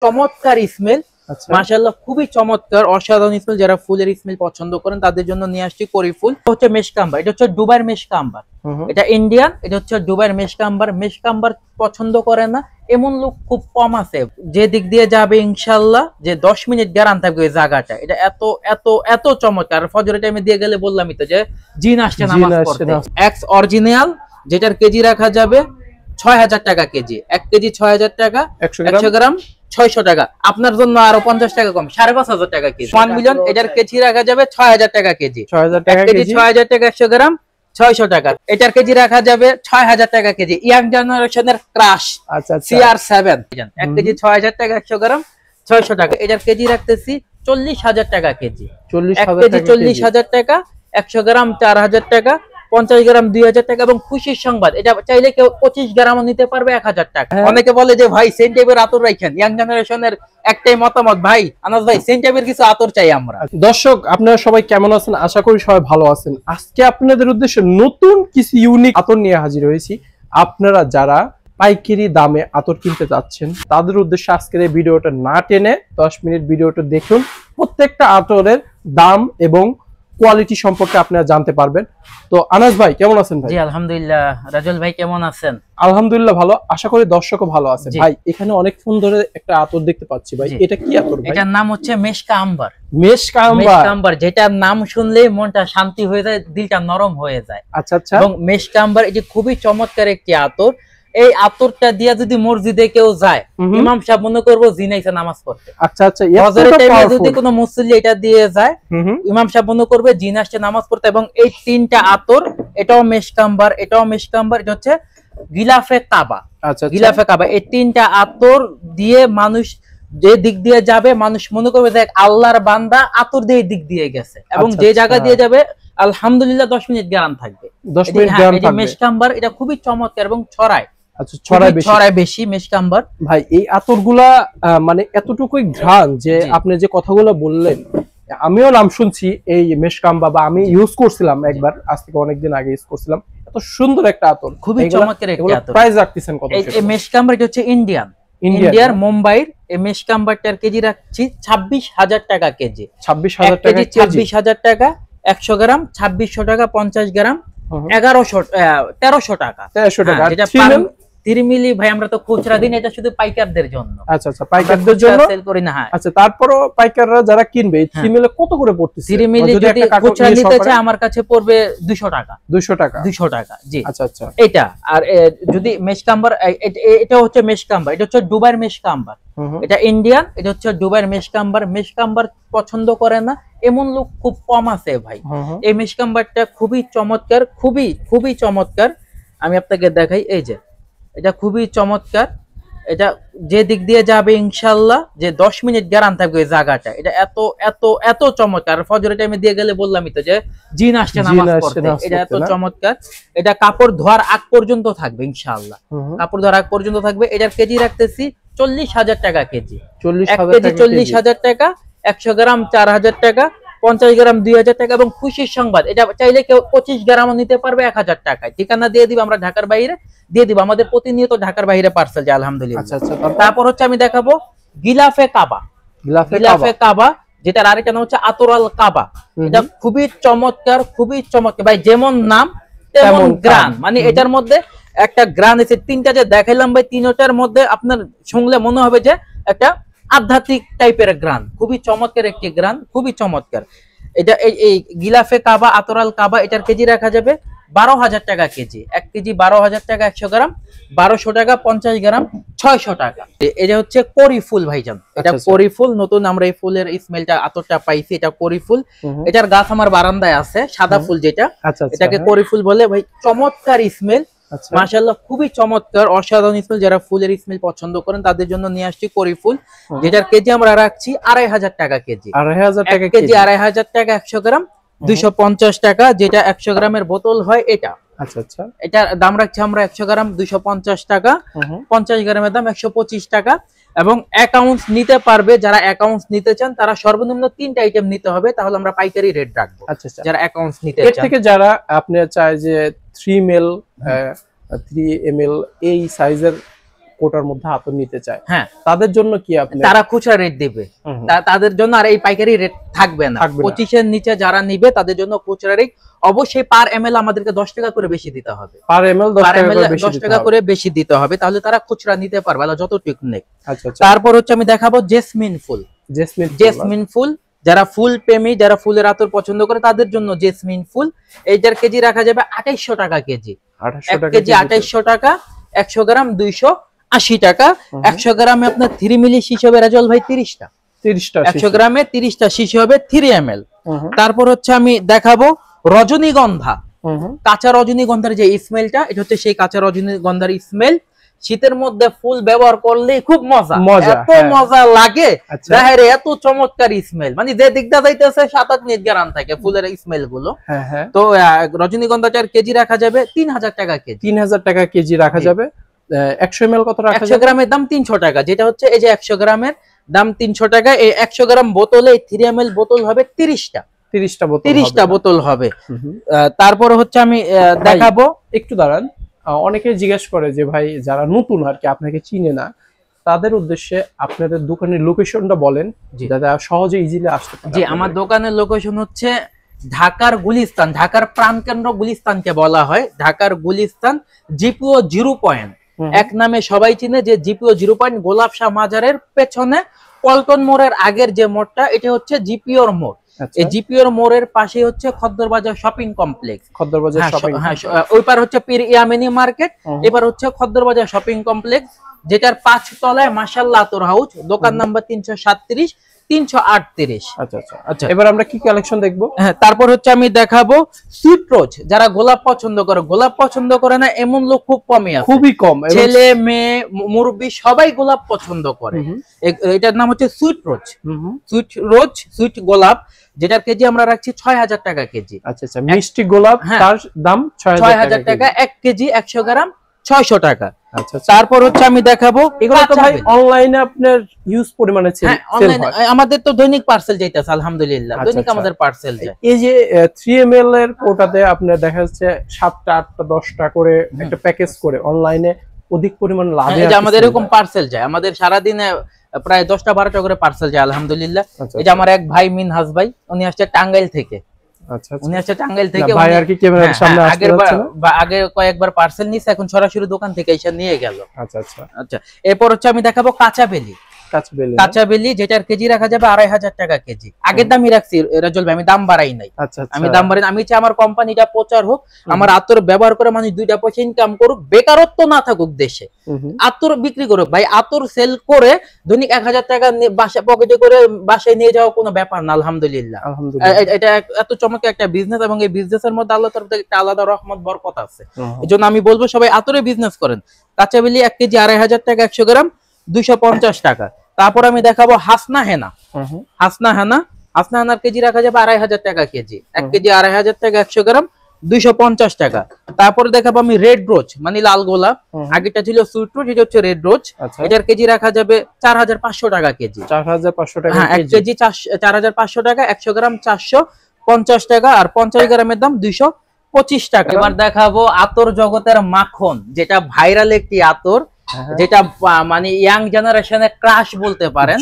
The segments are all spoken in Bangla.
চমৎকার স্মেল, মাশাআল্লাহ খুবই চমৎকার অসাধারণ স্মেল। যারা ফুলের স্মেল পছন্দ করেন তাদের জন্য নিয়ে আসছি করি ফুল। হচ্ছে মেশকাম্বার, এটা হচ্ছে দুবাইয়ের মেশকাম্বার, এটা ইন্ডিয়ান, এটা হচ্ছে দুবাইয়ের মেশকাম্বার। মেশকাম্বার পছন্দ করে না এমন লোক খুব কম আছে। যে দিক দিয়ে যাবে ইনশাআল্লাহ যে 10 মিনিট গ্যারান্টি থাকবে ওই জায়গাটা। এটা এত এত এত চমৎকার। ফজরের টাইমে দিয়ে গেলে বললামই তো যে জিন আসছে নামাজ পড়তে। এক্স অরিজিনাল, যেটার কেজি রাখা যাবে 6000 টাকা কেজি। 1 কেজি 6000 টাকা, 100 গ্রাম 600 টাকা। আপনার জন্য আরো 50 টাকা কম, 5500 টাকা কেজি। 1 মিলিয়ন, এটার কেজি রাখা যাবে 6000 টাকা কেজি। 1 কেজি 6000 টাকা, 100 গ্রাম 600 টাকা। এটার কেজি রাখা যাবে 6000 টাকা কেজি। ইয়াং জেনারেশনের ক্রাশ CR7, 1 কেজি 6000 টাকা, 100 গ্রাম 600 টাকা। এটার কেজি রাখতেছি 40000 টাকা কেজি। 1 কেজি 40000 টাকা, 100 গ্রাম 4000 টাকা, 50 গ্রাম 2000 টাকা। এবং খুশির সংবাদ, এটা চাইলে কেউ 25 গ্রামও নিতে পারবে 1000 টাকা। অনেকে বলে যে ভাই সেন্ট টাইপের আতর রাখেন, ইয়াং জেনারেশনের একটাই মতামত, ভাই আনাস ভাই সেন্ট টাইপের কিছু আতর চাই আমরা। দর্শক আপনারা সবাই কেমন আছেন? আশা করি সবাই ভালো আছেন। আজকে আপনাদের উদ্দেশ্যে নতুন কিছু ইউনিক আতর নিয়ে হাজির হয়েছি। আপনারা যারা পাইকারি দামে আতর কিনতে চাচ্ছেন তাদের উদ্দেশ্যে আজকের এই ভিডিওটা না টেনে 10 মিনিট ভিডিওটা দেখুন। প্রত্যেকটা আতরের দাম এবং কোয়ালিটি সম্পর্কে আপনারা জানতে পারবেন। তো আনাস ভাই কেমন আছেন? ভাই জি আলহামদুলিল্লাহ। রাজল ভাই কেমন আছেন? আলহামদুলিল্লাহ ভালো। আশা করি দর্শকও ভালো আছেন। ভাই এখানে অনেক ফোন ধরে একটা আতর দেখতে পাচ্ছি ভাই, এটা কি আতর ভাই? এটার নাম হচ্ছে মেশকা আম্বার। মেশকা আম্বার, যেটার নাম শুনলেই মনটা শান্তি হয়ে যায়, দিলটা নরম হয়ে যায়। আচ্ছা আচ্ছা। এবং মেশকা আম্বার এটি খুবই চমৎকার একটি আতর। এই আতরটা দিয়া যদি মসজিদে কেউ যায়, ইমাম সাহেব মনে করবো জিনাইছে নামাজ পড়তে। আচ্ছা আচ্ছা। ফজরের টাইমে যদি কোনো মুসল্লি এটা দিয়ে যায়, ইমাম সাহেব মনে করবে জিন আসছে নামাজ পড়তে। এবং এই তিনটা আতর, এটাও মেশকা আম্বার, এটাও মেশকা আম্বার, এটা হচ্ছে গিলাফে কাবা। আচ্ছা, গিলাফে কাবা। এই তিনটা আতর দিয়ে মানুষ যে দিক দিয়ে যাবে, মানুষ মনে করবে যে আল্লাহর বান্দা আতর দিয়ে দিক দিয়ে গেছে। এবং যে জায়গা দিয়ে যাবে আলহামদুলিল্লাহ 10 মিনিট গ্যারান্টি থাকবে। 10 মিনিট গ্যারান্টি থাকবে। মেশকা আম্বার এটা খুবই চমৎকার এবং ছড়ায়। আচ্ছা, ছড়ায় বেশি মেশকা আম্বার। ভাই এই আতরগুলা মানে এতটুকুই ঘ্রাণ যে আপনি যে কথাগুলো বললেন, আমিও নাম শুনছি এই মেশকা আম্বার, বা আমি ইউজ করছিলাম একবার, আজ থেকে অনেকদিন আগে ইউজ করছিলাম। এত সুন্দর একটা আতর, খুবই চমৎকার একটা আতর। প্রাইস রাখতেছেন কত? এই মেশকা আম্বার এটা হচ্ছে ইন্ডিয়ার মুম্বাইর। এই মেশকা আম্বারটার কেজি রাখছি 26000 টাকা কেজি। 26000 টাকা কেজি, 26000 টাকা। 100 গ্রাম 2600 টাকা, 50 গ্রাম 1300 টাকা। 1300 টাকা। যেটা 3 মিলি ভাই আমরা তো খুচরা দিন, এটা শুধু পাইকারদের জন্য। আচ্ছা আচ্ছা, পাইকারদের জন্য সেল করি না। হ্যাঁ আচ্ছা, তারপরও পাইকাররা যারা কিনবে 3 মিলি কত করে পড়তেছে? 3 মিলি যদি খুচরা নিতে চায় আমার কাছে পড়বে 200 টাকা। 200 টাকা, 200 টাকা। জি আচ্ছা আচ্ছা। এটা আর যদি মেশকা আম্বার, এটা হচ্ছে মেশকা আম্বার, এটা হচ্ছে দুবাইয়ের মেশকা আম্বার। এটা ইন্ডিয়ান, এটা হচ্ছে দুবাইয়ের মেশকা আম্বার। মেশকা আম্বার পছন্দ করে না এমন লোক খুব কম আছে ভাই। এই মেশকা আম্বারটা খুবই চমৎকার, খুবই খুবই চমৎকার। আমি আপনাকে দেখাই, এই যে এটা খুবই চমৎকার। এটা যে দিক দিয়ে যাবে ইনশাআল্লাহ যে 10 মিনিট গ্যারান্টি থাকবে ওই জায়গাটা। এটা এত এত এত চমৎকার। ফজরের টাইমে দিয়ে গেলে বললামই তো যে জিন আসছে নামাজ পড়তে। এটা এত চমৎকার। এটা কাপড় ধোয়ার আগ পর্যন্ত থাকবে ইনশাআল্লাহ, কাপড় ধোয়ার আগ পর্যন্ত থাকবে। এটার কেজি রাখতেছি 40000 টাকা কেজি। 1 কেজি 40000 টাকা, 100 গ্রাম 4000 টাকা, 50 গ্রাম 2000 টাকা। এবং খুশির সংবাদ, এটা চাইলে কেউ 25 গ্রামও নিতে পারবে 1000 টাকায়। ঠিকানা দিয়ে দিব আমরা ঢাকার বাইরে দিয়ে দিব, আমাদের প্রতিনিয়ত ঢাকার বাইরে পার্সেল যায় আলহামদুলিল্লাহ। আচ্ছা আচ্ছা। তারপর হচ্ছে আমি দেখাবো গিলাফে কাবা। গিলাফে কাবা, যেটার আরেকটা নাম হচ্ছে আতরাল কাবা। এটা খুবই চমৎকার, খুবই চমৎকার ভাই। যেমন নাম তেমন গ্রান, মানে এটার মধ্যে একটা গ্রান আছে। তিনটা যে দেখাইলাম ভাই, তিনটার মধ্যে আপনার শুনলে মনে হবে যে একটা আধ্যাত্মিক টাইপের গ্রান। খুবই চমৎকার একটি গ্রান, খুবই চমৎকার। এটা এই গিলাফে কাবা, আতরাল কাবা, এটার কেজি রাখা যাবে 12000 টাকা কেজি। 1 কেজি 12000 টাকা, 100 গ্রাম 1200 টাকা, 50 গ্রাম 600 টাকা। এটা হচ্ছে করি ফুল ভাইজান। এটা করি ফুল, নতুন আমরা এই ফুলের স্মেলটা আতরটা পাইছি। এটা করি ফুল। এটার গাছ আমার বারান্দায় আছে, সাদা ফুল যেটা, এটাকে করি ফুল বলে ভাই। চমৎকার স্মেল, মাশাআল্লাহ খুবই চমৎকার অসাধারণ স্মেল। যারা ফুলের স্মেল পছন্দ করেন তাদের জন্য নিয়ে আসছি করি ফুল, যেটার কেজি আমরা রাখছি 2500 টাকা কেজি। 2500 টাকা কেজি, 2500 টাকা, 100 গ্রাম 250 টাকা। যেটা 100 গ্রামের বোতল হয় এটা। আচ্ছা আচ্ছা। এটার দাম রাখছি আমরা 100 গ্রাম 250 টাকা, 50 গ্রামের দাম 125 টাকা। এবং অ্যাকাউন্টস নিতে পারবে, যারা অ্যাকাউন্টস নিতে চান তারা সর্বনিম্ন 3টা আইটেম নিতে হবে, তাহলে আমরা পাইকারি রেট রাখবো। আচ্ছা আচ্ছা। যারা অ্যাকাউন্টস নিতে চান, এর থেকে যারা আপনি চায় যে 3 ml 3 ml এই সাইজের কোটার মধ্যে আতর নিতে চায়, হ্যাঁ, তাদের জন্য কি আপনি? তারা খুচরা রেট দিবে, তাদের জন্য আর এই পাইকারি রেট থাকবে না। 25 এর নিচে যারা নিবে তাদের জন্য খুচরা রেট অবশ্যই পার এমএল আমাদেরকে 10 টাকা করে বেশি দিতে হবে, পার এমএল 10 টাকা করে বেশি দিতে হবে, তাহলে তারা খুচরা নিতে পারবে যতটুকু নেক। আচ্ছা, তারপর হচ্ছে আমি দেখাবো জেসমিন ফুল। জেসমিন ফুল যারা ফুল প্রেমী, যারা ফুলের আতর পছন্দ করে তাদের জন্য জেসমিন ফুল। এইটার কেজি রাখা যাবে 2800 টাকা কেজি। 1 কেজি 2800 টাকা, 100 গ্রাম 280 টাকা। 100 গ্রামে আপনার 3 মিলি শীষ হবে রাজল ভাই 30টা। 100 গ্রামে 30টা শীষ হবে 3 ml। তারপর হচ্ছে আমি দেখাবো রজনীগন্ধা। কাঁচা রজনীগন্ধার যে স্মেলটা, এটা হচ্ছে সেই কাঁচা রজনীগন্ধার স্মেল। শীতের মধ্যে ফুল ব্যবহার করলে খুব মজা, এত মজা লাগে, দেখে এত চমৎকার স্মেল, মানে যে দিকটা যাইতেছে 7-8 মিনিট গ্যারান থাকে ফুলের স্মেল গুলো। তো রজনীগন্ধাটার কেজি রাখা যাবে 3000 টাকা কেজি। 3000 টাকা কেজি রাখা যাবে। 100 ml কত রাখা যাবে? 100 গ্রামের দাম 300 টাকা, যেটা হচ্ছে এই যে 100 গ্রামের দাম 300 টাকা। এই 100 গ্রাম বোতলে 3 ml বোতল হবে 30টা বোতল হবে। তারপর হচ্ছে আমি দেখাবো, একটু দাঁড়ান, অনেকে জিজ্ঞেস করে যে ভাই যারা নতুন আর কি আপনাকে চিনে না, তাদের উদ্দেশ্যে আপনাদের দোকানের লোকেশনটা বলেন যাতে সহজে ইজিলি আসতে পারে। জি, আমার দোকানের লোকেশন হচ্ছে ঢাকার গুলিস্তান, ঢাকার প্রাণকেন্দ্র গুলিস্তানকে বলা হয়। ঢাকার গুলিস্তান জিপিও 0 পয়েন্ট এক নামে সবাই চিনে, যে জিপিও 0 পয়েন্ট গোলাপ শাহ মাজারের পেছনে পল্টন মোড়ের আগের যে মোড়টা, এটা হচ্ছে জিপিওর মোড়। এই জিপিওর মোড়ের পাশে হচ্ছে খদ্দরবাজার শপিং কমপ্লেক্স। খদ্দরবাজার শপিং, ওই পার হচ্ছে পীর ইয়ামিনী মার্কেট, এবার হচ্ছে খদ্দরবাজার শপিং কমপ্লেক্স, যেটার 5 তলায় মাশাআল্লাহ আতর হাউস, দোকান নাম্বার 337 338। আচ্ছা, এবার আমরা কি কালেকশন দেখবো? হ্যাঁ, তারপর হচ্ছে আমি দেখাবো সুইট রোজ। যারা গোলাপ পছন্দ করে, গোলাপ পছন্দ করে না এমন লোক খুব কমই আছে, খুবই কম। ছেলে মেয়ে মুরব্বি সবাই গোলাপ পছন্দ করে। এটার নাম হচ্ছে সুইট রোজ। সুইট গোলাপ, যেটার কেজি আমরা রাখছি 6000 টাকা কেজি। আচ্ছা, মিষ্টি গোলাপ, তার দাম 6000 টাকা। 1 কেজি 100 গ্রাম 600 টাকা। তারপর হচ্ছে আমি দেখাবো, এগুলো তো ভাই অনলাইনে আপনার ইউজ পরিমাণে সেল হয়। আমাদের তো দৈনিক পার্সেল যাইতেছে আলহামদুলিল্লাহ, দৈনিক আমাদের পার্সেল যায়। এই যে 3 ml এর কোটাতে আপনার দেখা যাচ্ছে 7টা 8টা 10টা করে একটা প্যাকেজ করে অনলাইনে অধিক পরিমাণ লাভ হয়। আমাদের এরকম পার্সেল যায়, আমাদের সারা দিনে প্রায় 10টা 12টা করে পার্সেল যায় আলহামদুলিল্লাহ। এই যে আমার এক ভাই মিনহাজ ভাই, উনি আসছে টাঙ্গাইল থেকে। উনি আসছে টাঙ্গাইল থেকে, ভাই আর কি ক্যামেরার সামনে আসতে যাচ্ছে না, আগে কয়েকবার পার্সেল নিছে, এখন সরাসরি দোকান থেকে এসে নিয়ে গেল। আচ্ছা, এরপর হচ্ছে আমি দেখাবো কাঁচা বেলি, যেটার কেজি রাখা যাবে 2500 টাকা কেজি। আগের দামই রাখছি রাজল ভাই, আমি দাম বাড়াই নাই। আমি দাম বাড়াই, আমি চাই আমার কোম্পানিটা প্রচার হোক, আমার আতর ব্যবহার করে মানুষ 2টা পয়সা ইনকাম করুক, বেকারত্ব না থাকুক দেশে, আতর বিক্রি করুক। ভাই আতর সেল করে দৈনিক 1000 টাকা বাসা পকেটে করে বাসায় নিয়ে যাওয়া কোনো ব্যাপার না আলহামদুলিল্লাহ। এটা এত চমৎকার একটা বিজনেস, এবং এই বিজনেসের মধ্যে আল্লাহ তরফ থেকে একটা আলাদা রহমত বরকত আছে। এজন্য আমি বলবো সবাই আতরে বিজনেস করেন। কাঁচা বেলি 1 কেজি 2500 টাকা, 100 গ্রাম 250 টাকা। তারপর আমি দেখাবো হাসনা হেনা। হাসনার কেজি রাখা যাবে 2500 টাকা কেজি। 1 কেজি 2500 টাকা, 100 গ্রাম 250 টাকা। তারপরে দেখাবো আমি রেড রোজ, মানে লাল গোলাপ। আগেটা ছিল সুইট রোজ, এটা হচ্ছে রেড রোজ। এটার কেজি রাখা যাবে 4500 টাকা কেজি। 4500 টাকা। 1 কেজি 4500 টাকা, 100 গ্রাম 450 টাকা, আর 50 গ্রামের দাম 225 টাকা। এবার দেখাবো আতর জগতের মাখন, যেটা ভাইরাল একটি আতর, যেটা মানে ইয়াং জেনারেশনের ক্রাশ বলতে পারেন,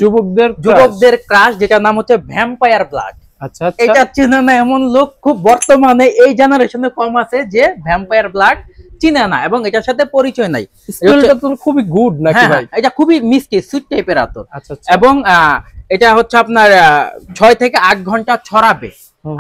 যুবকদের ক্রাশ, যেটার নাম হচ্ছে ভ্যাম্পায়ার ব্লাড। এটা চিনে না এমন লোক খুব বর্তমানে এই জেনারেশনে কম আছে যে ভ্যাম্পায়ার ব্লাড চিনে না এবং এটার সাথে পরিচয় নাই। খুবই গুড নাকি ভাই? এটা খুবই মিষ্টি সুইট টাইপের আতর, এবং এটা হচ্ছে আপনার 6 থেকে 8 ঘন্টা ছড়াবে।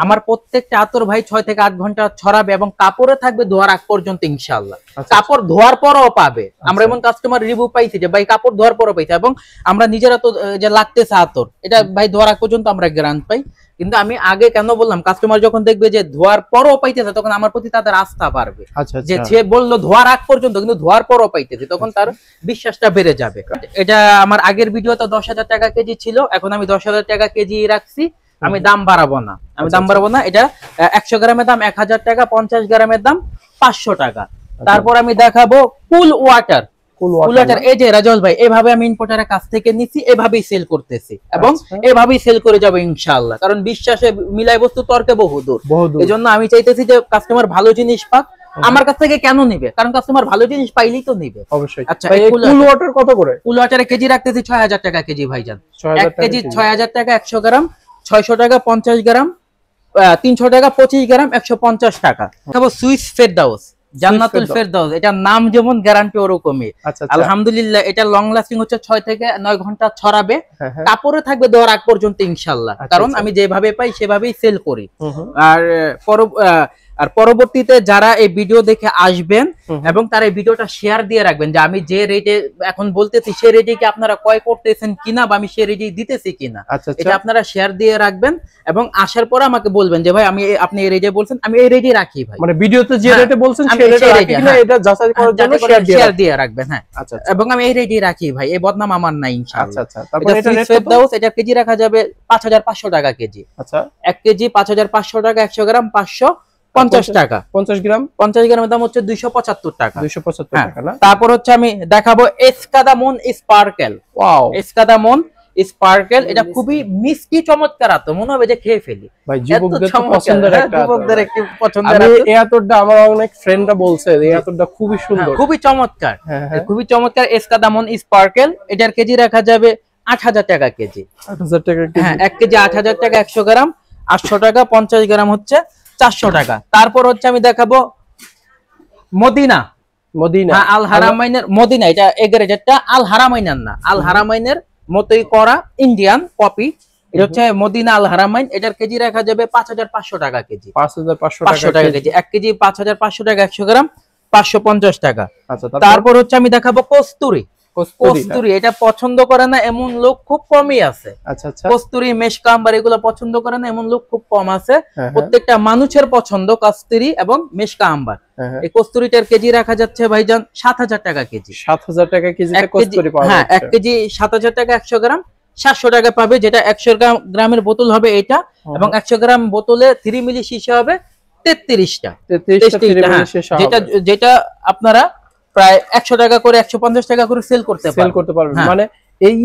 আমার প্রত্যেকটা আতর ভাই 6 থেকে 8 ঘন্টা ছড়াবে, এবং কাপড়ে থাকবে ধোয়ার আগ পর্যন্ত ইনশাআল্লাহ। কাপড় ধোয়ার পরও পাবে। আমরা এমন কাস্টমার রিভিউ পাইছি যে ভাই কাপড় ধোয়ার পরও পাইছে, এবং আমরা নিজেরা তো যে লাগতেছে আতর, এটা ভাই ধোয়ার আগ পর্যন্ত আমরা গ্যারান্টি পাই। কিন্তু আমি আগে কেন বললাম, কাস্টমার যখন দেখবে যে ধোয়ার পরও পাইতেছে, তখন আমার প্রতি তাদের আস্থা বাড়বে। যে সে বললো ধোয়ার আগ পর্যন্ত, কিন্তু ধোয়ার পরও পাইতেছে, তখন তার বিশ্বাসটা বেড়ে যাবে। এটা আমার আগের ভিডিওতে 10,000 টাকা কেজি ছিল, এখন আমি 10,000 টাকা কেজি রাখছি। আমি দাম বাড়াবো না, এটা 100 গ্রামের দাম 1000 টাকা, 50 গ্রামের দাম 500 টাকা। তারপর আমি দেখাবো কুল ওয়াটার। এই যে রাজল ভাই, এভাবে আমি ইম্পোর্টারের কাছ থেকে নিচ্ছি, এভাবেই সেল করতেছি, এবং এভাবেই সেল করে যাবো ইনশাআল্লাহ। কারণ বিশ্বাসে মিলাই বস্তু তর্কে বহুদূর। এই জন্য আমি চাইতেছি যে কাস্টমার ভালো জিনিস পাক, আমার কাছ থেকে কেন নিবে? কারণ কাস্টমার ভালো জিনিস পাইলেই তো নিবে। অবশ্যই। আচ্ছা, এই কুল ওয়াটার কত করে? কুল ওয়াটারে কেজি রাখতেছি 6000 টাকা কেজি ভাইজান। 6000 1 কেজি 6000 টাকা 100 গ্রাম, 600 টাকা 50 গ্রাম, 300 টাকা 25 গ্রাম, 150 টাকা। খাবো সুইস ফেরদাউস, জান্নাতুল ফেরদাউস, এটা নাম যেমন গ্যারান্টি ওরকমই। আলহামদুলিল্লাহ এটা লং লাস্টিং হচ্ছে 6 থেকে 9 ঘন্টা ছড়াবে, কাপড়ে থাকবে দেওয়ার আগ পর্যন্ত ইনশাআল্লাহ। কারণ আমি যেভাবে পাই সেভাবেই সেল করি। আর পরবর্তীতে যারা এই ভিডিও দেখে আসবেন এবং তারা এই ভিডিওটা শেয়ার দিয়ে রাখবেন যে আমি যে রেটে এখন বলতেছি সেই রেটে কি আপনারা ক্রয় করতেছেন কিনা বা আমি সেই রেটে দিতেছি কিনা, এটা আপনারা শেয়ার দিয়ে রাখবেন এবং আসার পরে আমাকে বলবেন যে ভাই আমি আপনি এই রেটে বলছেন, আমি এই রেটে রাখি ভাই। মানে ভিডিওতে যে রেটে বলছেন সেই রেটে রাখি কিনা এটা যাচাই করার জন্য শেয়ার দিয়ে রাখবেন। হ্যাঁ, আচ্ছা, এবং আমি এই রেটে রাখি ভাই, এই বদনাম আমার নাই ইনশাআল্লাহ। আচ্ছা, তারপর এটা রেট ফেরদাউস, এটা কেজি রাখা যাবে 5500 টাকা কেজি। আচ্ছা, 1 কেজি 5500 টাকা, 100 গ্রাম 550 টাকা, 50 গ্রাম 50 গ্রামের দাম হচ্ছে 275 টাকা। 275 টাকা না? তারপর হচ্ছে আমি দেখাবো এসকাদামন স্পার্কেল। ওয়াও, এসকাদামন স্পার্কেল, এটা খুবই মিষ্টি চমৎকার আতো, মনে হবে যে খেয়ে ফেলি ভাই। যুবকদের তো পছন্দের একটা, যুবকদের একটি পছন্দের আতো। এই আতরটা আমার অনেক ফ্রেন্ডরা বলছে এই আতরটা খুবই সুন্দর, খুবই চমৎকার, খুবই চমৎকার। এসকাদামন স্পার্কেল, এটার কেজি রাখা যাবে 8000 টাকা কেজি। 8000 টাকা কেজি? হ্যাঁ, 1 কেজি 8000 টাকা, 100 গ্রাম 800 টাকা, 50 গ্রাম হচ্ছে 400 টাকা। তারপর হচ্ছে আমি দেখাবো মদিনা। আল হারামাইনের মদিনা, এটা এগ্রেডেডটা আল হারামাইনের না, আল হারামাইনের মতোই করা ইন্ডিয়ান কপি। এটা হচ্ছে মদিনা আল হারামাইন, এটার কেজি রাখা যাবে 5500 টাকা কেজি। 5500 টাকা কেজি। 1 কেজি 5500 টাকা, 100 গ্রাম 550 টাকা। আচ্ছা, তারপর হচ্ছে আমি দেখাবো কস্তুরি। কস্তুরি এটা পছন্দ করে না এমন লোক খুব কমই আছে। আচ্ছা, কস্তুরি, মেশকাম্বার এগুলো পছন্দ করে না এমন লোক খুব কম আছে। প্রত্যেকটা মানুষের পছন্দ কস্তুরি এবং মেশকাম্বার। এই কস্তুরিটার কেজি রাখা যাচ্ছে ভাইজান 7000 টাকা কেজি। 7000 টাকা কেজিতে কস্তুরি পাওয়া যাচ্ছে। হ্যাঁ, 1 কেজি 7000 টাকা, 100 গ্রাম 700 টাকা পাবে। যেটা 100 গ্রামের বোতল হবে এটা, এবং 100 গ্রাম বোতলে 3 মিলি শিশা হবে 33টা। যেটা আপনারা প্রায় 100 টাকা করে 150 টাকা করে সেল করতে পারবেন। মানে এই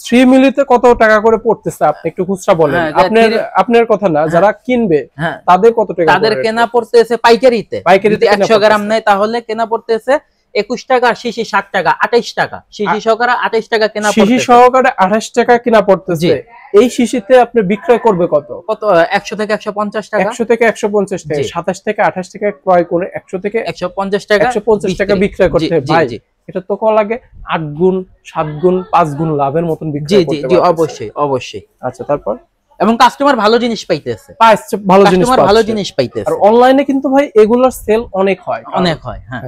3 মিলিতে কত টাকা করে পড়তেছে আপনি একটু খুচরা বলেন। আপনার কথা না, যারা কিনবে তাদের কত টাকা? তাদের কেনা পড়তেছে পাইকারিতে 100 গ্রাম নেয় তাহলে কেনা পড়তেছে 21 টাকা, শিশি 60 টাকা, 28 টাকা, শিশি সহকারে 28 টাকা কেনা পড়তেছে। শিশি সহকারে 28 টাকা কেনা পড়তেছে। এই শিশিতে আপনি বিক্রয় করবে কত? 100 থেকে 150 টাকা। 100 থেকে 150 টাকা। 27 থেকে 28 টাকা ক্রয় করে 100 থেকে 150 টাকা, 150 টাকা বিক্রয় করতে ভাই। এটা তো কত লাগে? 8 গুণ, 7 গুণ, 5 গুণ লাভের মতন বিক্রয় করতে পারবে। জি, অবশ্যই অবশ্যই। আচ্ছা, তারপর এবং কাস্টমার ভালো জিনিস পাইতেছে, ভালো জিনিস পাইতেছে। আর অনলাইনে কিন্তু ভাই এগুলোর সেল অনেক হয়। হ্যাঁ।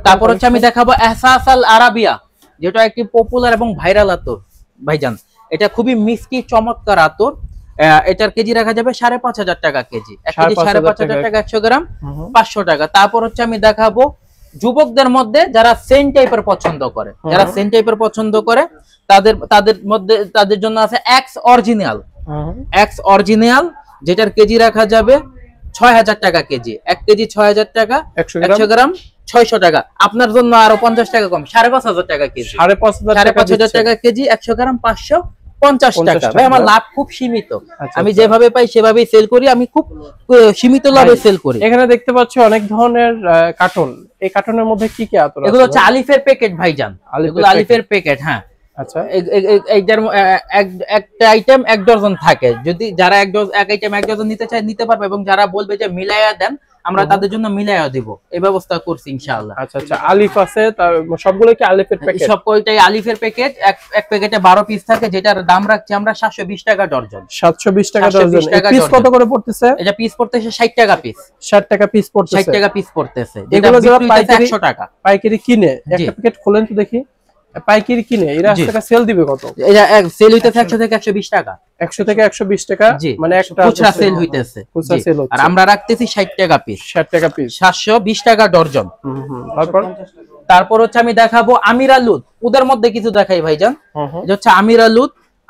তারপর হচ্ছে আমি দেখাবো এহসাস আল আরাবিয়া, যেটা একটি পপুলার এবং ভাইরাল আতর ভাইজান। এটা খুবই মিষ্টি চমৎকার আতর। এটার কেজি রাখা যাবে 5500 টাকা কেজি। 1 কেজি 5500 টাকা, 100 গ্রাম 500 টাকা। তারপর হচ্ছে আমি দেখাবো যুবকদের মধ্যে যারা সেন্ট টাইপের পছন্দ করে, তাদের মধ্যে তাদের জন্য আছে এক্স অরিজিনাল, যেটার কেজি রাখা যাবে 6000 টাকা কেজি। 1 কেজি 6000 টাকা, 100 গ্রাম 600 টাকা। আপনার জন্য আরো 50 টাকা কম, 5500 টাকা কেজি। 5500 টাকা কেজি, 100 গ্রাম 550 টাকা। ভাই আমার লাভ খুব সীমিত, আমি যেভাবে পাই সেভাবেই সেল করি, আমি খুব সীমিত লাভে সেল করি। এখানে দেখতে পাচ্ছি অনেক ধরনের কার্টন। এই কার্টনের মধ্যে কি কি আতর? এগুলো হচ্ছে আলিফের প্যাকেট ভাইজান, এগুলো আলিফের প্যাকেট। হ্যাঁ, আচ্ছা, একটা আইটেম 1 ডজন থাকে। যদি যারা এক আইটেম 1 ডজন নিতে চায় নিতে পারবে, এবং যারা বলবে যে মিলাইয়া দেন আমরা তাদের জন্য মিলাইয়া দিব, এই ব্যবস্থা করছি ইনশাআল্লাহ। আচ্ছা, আলিফ আছে, সবগুলো কি আলিফের প্যাকেট? সবকটাই আলিফের প্যাকেট। এক প্যাকেটে 12 পিস থাকে, যেটার দাম রাখছি আমরা 720 টাকা ডজন। 720 টাকা ডজন। পিস কত করে পড়তেছে? এটা পিস পড়তেছে 60 টাকা পিস। 60 টাকা পিস পড়তেছে। 60 টাকা পিস পড়তেছে। এগুলো যারা পাইকারি 100 টাকা পাইকারি কিনে, একটা প্যাকেট খোলেন তো দেখি। পাইকারি কিনে এরা টাকা সেল দিবে কত? এটা সেল হইতেছে 100 থেকে 120 টাকা। 100 থেকে 120 টাকা, মানে একটা খুচরা সেল হইতেছে। আর আমরা রাখতেছি 60 টাকা পিস। 60 টাকা পিস, 720 টাকা ডজন। তারপর হচ্ছে আমি দেখাবো আমিরা লুত। ওদের মধ্যে কিছু দেখাই ভাইজান। এটা হচ্ছে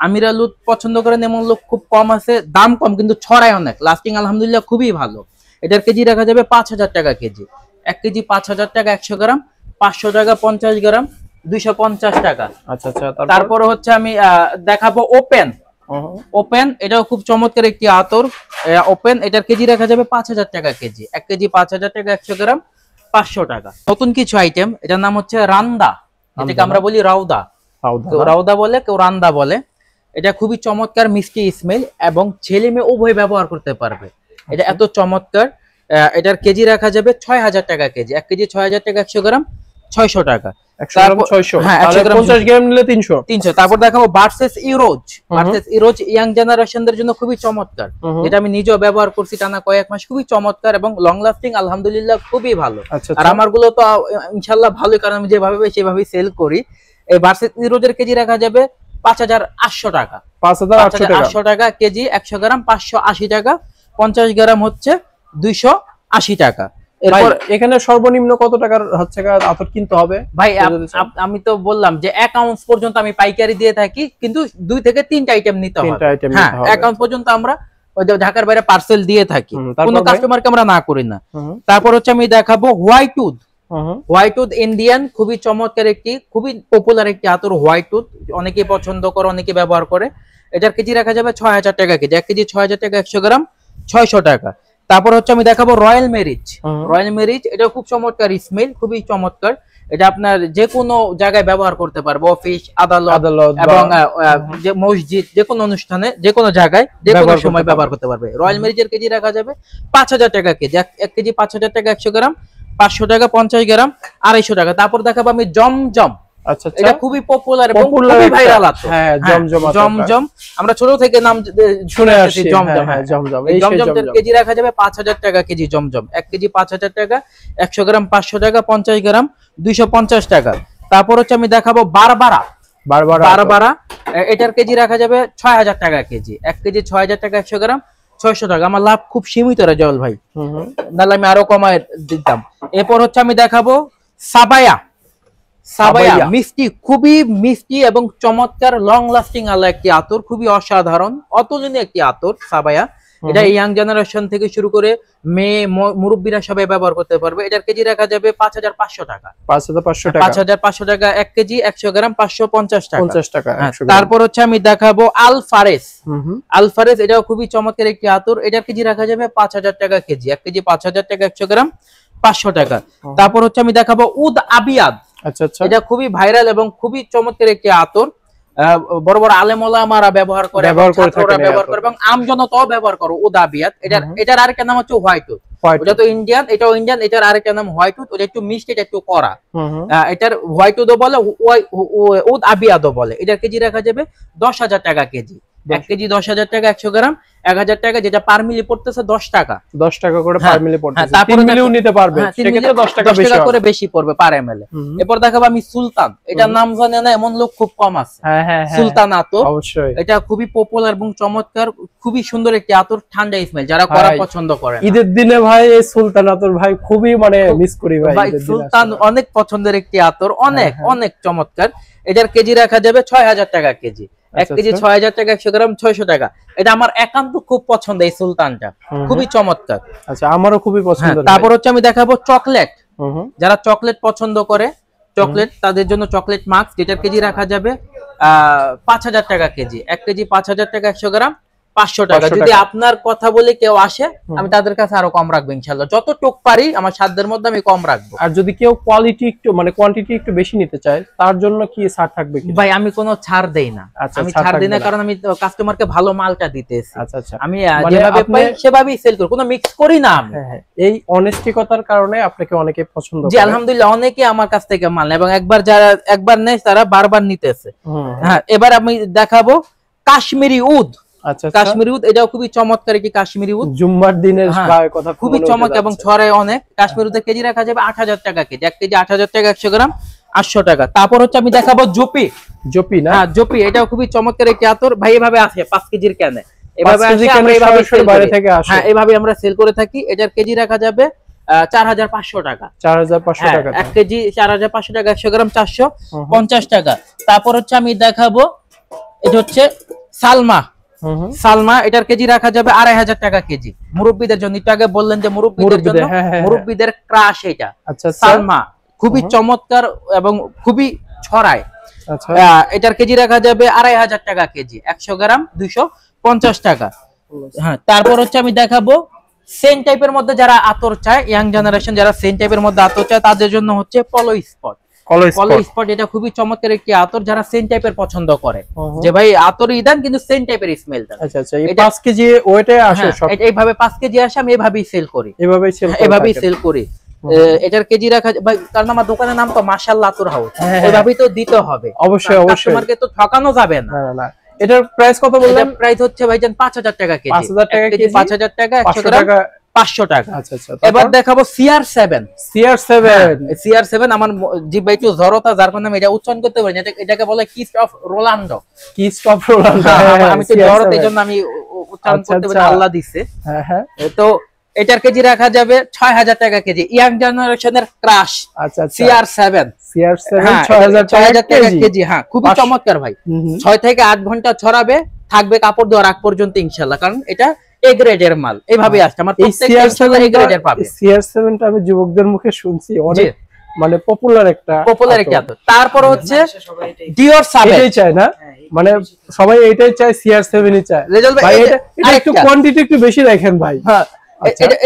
আমিরা লুত পছন্দ করেন এমন লোক খুব কম আছে। দাম কম কিন্তু ছড়ায় অনেক, লাস্টিং আলহামদুলিল্লাহ খুবই ভালো। এটার কেজি রাখা যাবে 5000 টাকা কেজি। 1 কেজি 5000 টাকা, 100 গ্রাম 500 টাকা, 50 গ্রাম 250 টাকা। আচ্ছা, তারপর হচ্ছে আমি দেখাবো ওপেন, এটাও খুব চমৎকার একটি আতর। ওপেন, এটার কেজি রাখা যাবে 5000 টাকা কেজি। 1 কেজি 5000 টাকা, 100 গ্রাম 500 টাকা। নতুন কিছু আইটেম, এটার নাম হচ্ছে রান্দা, এটাকে আমরা বলি রাউদা। কেউ রাউদা বলে, কেউ রান্দা বলে। এটা খুবই চমৎকার মিষ্টি স্মেল এবং ছেলে মেয়ে উভয় ব্যবহার করতে পারবে। এটা এত চমৎকার। এটার কেজি রাখা যাবে 6000 টাকা কেজি। 1 কেজি 6000 টাকা, 100 গ্রাম 600 টাকা। 100 গ্রাম 600, হ্যাঁ, 50 গ্রাম নিলে 300। তারপর দেখাবো ভার্সেস ইরোজ। ভার্সেস ইরোজ ইয়াং জেনারেশনদের জন্য খুবই চমৎকার, যেটা আমি নিজেও ব্যবহার করছি টানা কয়েক মাস। খুবই চমৎকার এবং লং লাস্টিং, আলহামদুলিল্লাহ খুবই ভালো। আর আমার গুলো তো ইনশাআল্লাহ ভালোই, কারণ আমি যেভাবে সেভাবেই সেল করি। এই ভার্সেস ইরোজের কেজি রাখা যাবে 5800 টাকা। 5800 টাকা কেজি। 100 গ্রাম 580 টাকা। 50 গ্রাম হচ্ছে 280 টাকা। এরপর এখানে সর্বনিম্ন কত টাকার হচ্ছে আতর কিনতে হবে ভাই? আমি তো বললাম যে 1 আউন্স পর্যন্ত আমি পাইকারি দিয়ে থাকি, কিন্তু 2 থেকে 3টা আইটেম নিতে হবে। হ্যাঁ, 1 আউন্স পর্যন্ত আমরা ঢাকার বাইরে পার্সেল দিয়ে থাকি, কোনো কাস্টমারকে আমরা না করি না। তারপর হচ্ছে আমি দেখাবো white wood. White wood Indian, খুবই চমৎকার একটি, খুবই পপুলার একটি আতর হোয়াইট উড। অনেকে পছন্দ করে, অনেকে ব্যবহার করে। এটার কেজি রাখা যাবে 6000 টাকা কেজি। 1 কেজি 6000 টাকা, 100 গ্রাম 600 টাকা। তারপর হচ্ছে আমি দেখাবো রয়্যাল মেরিজ। রয়্যাল মেরিজ, এটা খুব চমৎকার স্মেল, খুবই চমৎকার। এটা আপনার যে কোনো জায়গায় ব্যবহার করতে পারবে, অফিস, আদালত এবং যে মসজিদ, যে কোনো অনুষ্ঠানে, যে কোনো জায়গায়, যে কোনো সময় ব্যবহার করতে পারবে। রয়্যাল মেরিজের কেজি রাখা যাবে 5000 টাকা কেজি। 1 কেজি 5000 টাকা, 100 গ্রাম 500 টাকা। 50 গ্রাম 250 টাকা। তারপর দেখাবো আমি জমজম। আচ্ছা, এটা খুবই পপুলার এবং খুবই ভাইরাল আছে। হ্যাঁ, জমজম আমরা ছোট থেকে নাম শুনে আসছি। জমজম, হ্যাঁ, জমজম। এই জমজমের কেজি রাখা যাবে 5000 টাকা কেজি জমজম। 1 কেজি 5000 টাকা, 100 গ্রাম 500 টাকা। 50 গ্রাম 250 টাকা। তারপর হচ্ছে আমি দেখাবো বারবারা। বারবারা, এটার কেজি রাখা যাবে 6000 টাকা কেজি। 1 কেজি 6000 টাকা, 100 গ্রাম 600 টাকা। আমার লাভ খুব সীমিত রে জল ভাই, নাহলে আমি আরো কমায় দিতাম। এরপর হচ্ছে আমি দেখাবো সাবায়া। সাবায়া মিষ্টি, খুবই মিষ্টি এবং চমৎকার লং লাস্টিং আলা একটি আতর, খুবই অসাধারণ অতুলনীয় একটি আতর সাবায়া। এটা ইয়াং জেনারেশন থেকে শুরু করে মেয়ে, মুরব্বীরা সবাই ব্যবহার করতে পারবে। এটার কেজি রাখা যাবে 5500 টাকা। 5500 টাকা 1 কেজি। 100 গ্রাম 550 টাকা। তারপর হচ্ছে আমি দেখাবো আলফারেস। আলফারেস, এটাও খুবই চমৎকার একটি আতর। এটার কেজি রাখা যাবে 5000 টাকা কেজি। 1 কেজি 5000 টাকা, 100 গ্রাম 500 টাকা। তারপর হচ্ছে আমি দেখাবো উদ আবিয়াদ। এটা খুবই ভাইরাল এবং খুবই চমৎকার একটি আতর। বড় বড় আলেম ওলামারা ব্যবহার করে এবং আমজনতাও ব্যবহার করে উদ আবিয়াদ। এটার আরেকটা নাম হচ্ছে হোয়াইট উড। ওটা তো ইন্ডিয়ান, এটাও ইন্ডিয়ান। এটার আরেকটা নাম হোয়াইট উড। ওটা একটু মিষ্টি, এটা একটু কড়া। এটার হোয়াইট উডও বলে, উদ আবিয়াদও বলে। এটার কেজি রাখা যাবে 10000 টাকা কেজি। 1 কেজি 10000 টাকা, 100 গ্রাম 1000 টাকা, যেটা পার মিলি পড়তেছে 10 টাকা। 10 টাকা করে পার মিলি পড়তেছে। তারপর মিলিও নিতে পারবে, সেক্ষেত্রে 10 টাকা বেশি পড়বে পার এমএল। এরপর দেখাবো আমি সুলতান। এটা নাম জানে না এমন লোক খুব কম আছে। সুলতান আতর, অবশ্যই এটা খুবই পপুলার এবং চমৎকার, খুবই সুন্দর একটি আতর, ঠান্ডা স্মেল, যারা করা পছন্দ করে। ঈদের দিনে ভাই এই সুলতান আতর ভাই খুবই মানে মিস করি ভাই। সুলতান অনেক পছন্দের একটি আতর, অনেক অনেক চমৎকার। এটার কেজি রাখা যাবে 6000 টাকা কেজি। 1 কেজি 6000 টাকা, 100 গ্রাম 600 টাকা। এটা আমার একান্ত খুব পছন্দ, এই সুলতানটা খুবই চমৎকার। আচ্ছা, আমারও খুবই পছন্দ। তারপর হচ্ছে আমি দেখাবো চকলেট। যারা চকলেট পছন্দ করে, চকলেট, তাদের জন্য চকলেট মাস্ক, যেটার কেজি রাখা যাবে 5000 টাকা কেজি। 1 কেজি 5000 টাকা, 100 গ্রাম 500 টাকা। যদি আপনার কথা বলে কেউ আসে, আমি তাদের কাছে আরো কম রাখবো ইনশাআল্লাহ। যতটুক পারি আমার সাধ্যের মধ্যে আমি কম রাখবো। আর যদি কেউ কোয়ালিটি একটু মানে কোয়ান্টিটি একটু বেশি নিতে চায়, তার জন্য কি ছাড় থাকবে কি? ভাই আমি কোনো ছাড় দেই না। আমি ছাড় দিই না, কারণ আমি কাস্টমারকে ভালো মালটা দিতেছি। আচ্ছা আচ্ছা, আমি যেভাবে পাই সেভাবেই সেল করি, কোনো মিক্স করি না আমি। এই অনেস্টিকতার কারণে আপনাকে অনেকে পছন্দ করে। জি আলহামদুলিল্লাহ, অনেকে আমার কাছ থেকে মাল নেয় এবং যারা একবার নেয় তারা বারবার নিতেছে। হ্যাঁ, এবার আমি দেখাবো কাশ্মীরি উদ। আচ্ছা, কাশ্মীরি উদ, এটাও খুবই চমৎকার একটি কাশ্মীরি উদ। জুম্মার দিনের কথা খুবই চমৎকার এবং ছড়ায় অনেক। কাশ্মীরি উদের কেজি রাখা যাবে 8000 টাকা কেজি। 1 কেজি 8000 টাকা, 100 গ্রাম 800 টাকা। তারপর হচ্ছে আমি দেখাবো জপি। জপি না? হ্যাঁ, জপি, এটাও খুবই চমৎকার একটি আতর। ভাই এভাবে আসে 5 কেজির ক্যানে, এভাবে আসে, আমরা এইভাবে বাইরে থেকে আসে। হ্যাঁ, এইভাবে আমরা সেল করে থাকি। এটার কেজি রাখা যাবে 4500 টাকা। 4500 টাকা। 1 কেজি 4500 টাকা, 100 গ্রাম 450 টাকা। তারপর হচ্ছে আমি দেখাবো, এটা হচ্ছে সালমা। সালমা, এটার কেজি রাখা যাবে 2500 টাকা কেজি। মুরব্বীদের জন্য, একটু আগে বললেন যে মুরব্বীদের জন্য, মুরব্বীদের ক্রাশ এটা। সালমা খুবই চমৎকার এবং খুবই ছড়ায়। আচ্ছা এটার কেজি রাখা যাবে 2500 টাকা কেজি, 100 গ্রাম 250 টাকা। হ্যাঁ, তারপর হচ্ছে আমি দেখাবো সেন টাইপের মধ্যে যারা আতর চায়, ইয়াং জেনারেশন যারা সেন টাইপের মধ্যে আতর চায় তাদের জন্য হচ্ছে পলো স্পট। পলো স্পট এটা খুবই চমৎকার একটি আতর, যারা সেন টাইপের পছন্দ করে যে ভাই আতরই দেন কিন্তু সেন টাইপের স্মেল দেন। আচ্ছা আচ্ছা, এই 5 কেজি ওয়েটে আসে সব এইভাবে 5 কেজি আসে, আমি এভাবেই সেল করি, এভাবেই সেল করি। এটার কেজি রাখা ভাই, কারণ আমার দোকানের নাম তো মাশাআল্লাহ আতর হাউস, ওইভাবেই তো দিতে হবে, অবশ্যই অবশ্যই, কাস্টমারকে তো ঠকানো যাবে না। না না, এটার প্রাইস কত বললেন? প্রাইস হচ্ছে ভাইজান 5000 টাকা কেজি, 5000 টাকা কেজি, 5000 টাকা, 100 500 গ্রাম টাকা 500 টাকা। আচ্ছা আচ্ছা, এবার দেখাবো CR7। CR7 আমার জিভ একটু জড়তা, যার কারণে আমি এটা উচ্চারণ করতে পারি না। এটাকে বলে কিস অফ রোনাল্ডো। আমি তো জড়তা, এইজন্য আমি উচ্চারণ করতে পারি, আল্লাহ দিছে। হ্যাঁ হ্যাঁ, তো এটার কেজি রাখা যাবে 6000 টাকা কেজি, ইয়াং জেনারেশনের ক্রাশ। আচ্ছা CR7 6000 টাকা কেজি। হ্যাঁ, খুবই চমৎকার ভাই, 6 থেকে 8 ঘন্টা ছড়াবে, থাকবে কাপড় দেওয়ার আগ পর্যন্ত ইনশাআল্লাহ, কারণ এটা এ গ্রেডের মাল। এইভাবে আসছে আমার প্রত্যেকটা ইনশাআল্লাহ এ গ্রেডের পাবে। CR7 টা আমি যুবকদের মুখে শুনছি, অনেক মানে পপুলার একটা আতর। তারপর হচ্ছে ডিওর সাবেজ, এটাই চায় না, মানে সবাই এটাই চায়, CR7 ই চায়। ভাই এটা একটু কোয়ান্টিটি একটু বেশি রাখেন ভাই। হ্যাঁ,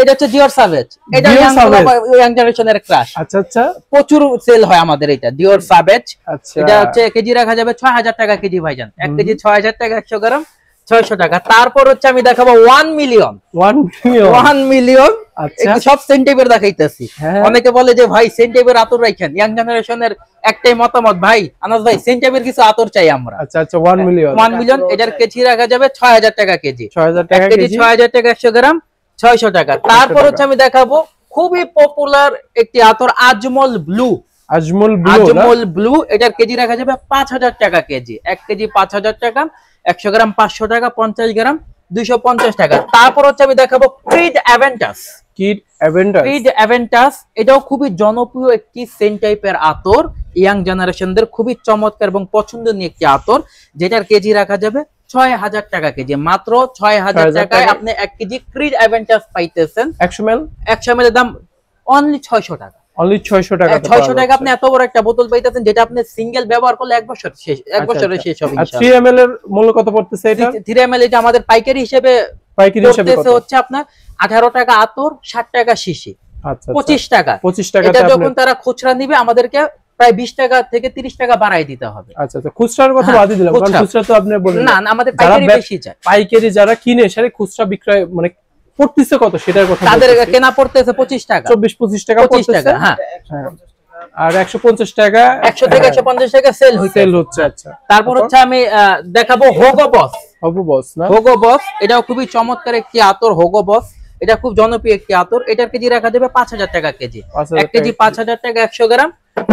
এটা হচ্ছে ডিওর সাবেজ, এটা ইয়াং জেনারেশনের ক্রাশ। আচ্ছা আচ্ছা, প্রচুর সেল হয় আমাদের এটা ডিওর সাবেজ। আচ্ছা, এটা হচ্ছে কেজি রাখা যাবে 6000 টাকা কেজি ভাইজান, 1 কেজি 6000 টাকা, 100 গ্রাম 600 টাকা। তারপর হচ্ছে আমি দেখাবো 1 মিলিয়ন। আচ্ছা, সব সেন টাইপের দেখাইতেছি। অনেকে বলে যে ভাই সেন টাইপের আতর রাখেন, ইয়াং জেনারেশনের একটাই মতামত, ভাই আনাস ভাই সেন টাইপের কিছু আতর চাই আমরা। আচ্ছা আচ্ছা, 1 মিলিয়ন এটার কেজি রাখা যাবে 6000 টাকা কেজি, 6000 টাকা কেজি, 6000 টাকা, 100 গ্রাম 600 টাকা। তারপর হচ্ছে আমি দেখাবো খুবই পপুলার একটি আতর, আজমল ব্লু। এটার কেজি রাখা যাবে 5000 টাকা কেজি, 1 কেজি 5000 টাকা, 100 গ্রাম 500 টাকা, 50 গ্রাম 250 টাকা। তারপর হচ্ছে আমি দেখাবো ক্রিড অ্যাভেন্টাস। এটাও খুবই জনপ্রিয় একটি সেন টাইপের আতর, ইয়াং জেনারেশনদের খুবই চমৎকার এবং পছন্দনীয় একটি আতর, যেটার কেজি রাখা যাবে 6000 টাকা কেজি, মাত্র 6000 টাকায় আপনি 1 কেজি ক্রিড অ্যাভেন্টাস পাইতেছেন। 100 ml এর দাম অনলি 600 টাকা। 600 টাকা, 600 টাকা আপনি এত বড় একটা বোতল পাইতেছেন, যেটা আপনি সিঙ্গেল ব্যবহার করলে 1 বছর শেষ, 1 বছরে শেষ হবে ইনশাআল্লাহ। 3 ml এর মূল্য কত পড়তেছে এটা? 3 ml এটা আমাদের পাইকারি হিসেবে কত হচ্ছে আপনার 18 টাকা আতর, 60 টাকা শিশি। আচ্ছা, 25 টাকা এটা যখন তারা খুচরা নিবে আমাদেরকে প্রায় 20 টাকা থেকে 30 টাকা বাড়াই দিতে হবে। আচ্ছা আচ্ছা, খুচরার কথা বাদ দিলাম, কারণ খুচরা তো আপনি বলেন না, আমাদের পাইকারি বেশি চাই। পাইকারি যারা কিনে সেটা খুচরা বিক্রয় মানে পড়তেছে কত, সেটার কথা তাদের কেনা পড়তেছে 25 টাকা, 24-25 টাকা পড়তেছে। হ্যাঁ, আর 150 টাকা, 100 থেকে 150 টাকা সেল হচ্ছে। আচ্ছা, তারপর হচ্ছে আমি দেখাবো হোগো বস। এটাও খুবই চমৎকার একটি আতর, হোগো বস। এটা খুব জনপ্রিয় একটি আতর, এটার কেজি রাখা যাবে 5000 টাকা কেজি, 1 কেজি 5000 টাকা, 100 গ্রাম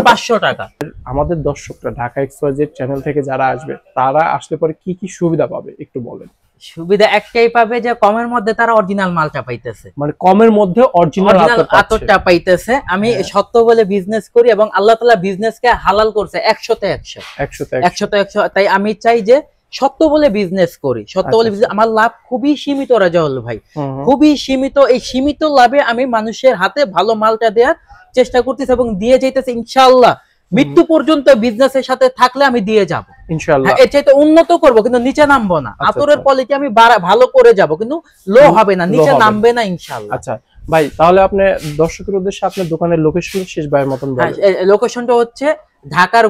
500 টাকা। আমাদের দর্শকরা ঢাকা এক্সক্লুসিভ চ্যানেল থেকে যারা আসবে, তারা আসলে পরে কি কি সুবিধা পাবে একটু বলেন। সুবিধা একটাই পাবে যে কমের মধ্যে তারা অরিজিনাল মালটা পাইতেছে, মানে কমের মধ্যে অরিজিনাল আতরটা পাইতেছে। আমি সত্য বলে বিজনেস করি এবং আল্লাহ তাআলা বিজনেসকে হালাল করছে 100তে 100। তাই আমি চাই যে সত্য বলে বিজনেস করি, সত্য বলে আমার লাভ খুবই সীমিত রাজাউল ভাই, খুবই সীমিত। এই সীমিত লাভে আমি মানুষের হাতে ভালো মালটা দেওয়ার চেষ্টা করতেছি এবং দিয়ে যাইতেছি ইনশাআল্লাহ। মৃত্যু পর্যন্ত বিজনেসের সাথে থাকলে আমি দিয়ে যাব ইনশাআল্লাহ। এর চাইতে উন্নত করব, কিন্তু নিচে নামবো না। আতরের কোয়ালিটি আমি ভালো করে যাব, কিন্তু লো হবে না, নিচে নামবে না ইনশাআল্লাহ। আচ্ছা ভাই, তাহলে আপনি দর্শকের উদ্দেশ্যে আপনার দোকানের লোকেশন শেষ ভাইয়ের মতন বলেন। লোকেশনটা হচ্ছে ঢাকার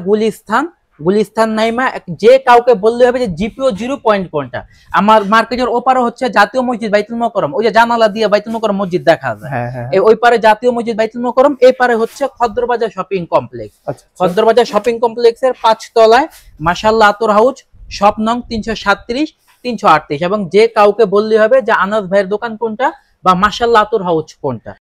গুলিস্তান নাইমা, যে কাউকে বললে হবে যে জিপিও 0 পয়েন্ট কোনটা। আমার মার্কেটের ওপারে হচ্ছে জাতীয় মসজিদ বাইতুল মোকাররম, ওই যে জানালা দিয়ে বাইতুল মোকাররম মসজিদ দেখা যায়, ওই পারে জাতীয় মসজিদ বাইতুল মোকাররম, এই পারে হচ্ছে খদ্দরবাজার শপিং কমপ্লেক্স। খদ্দরবাজার শপিং কমপ্লেক্সের 5 তলায় মাশাআল্লাহ আতর হাউস, শপ নং 337 338। এবং যে কাউকে বললে হবে যে আনাস ভাইয়ের দোকান কোনটা বা মাশাআল্লাহ আতর হাউস কোনটা।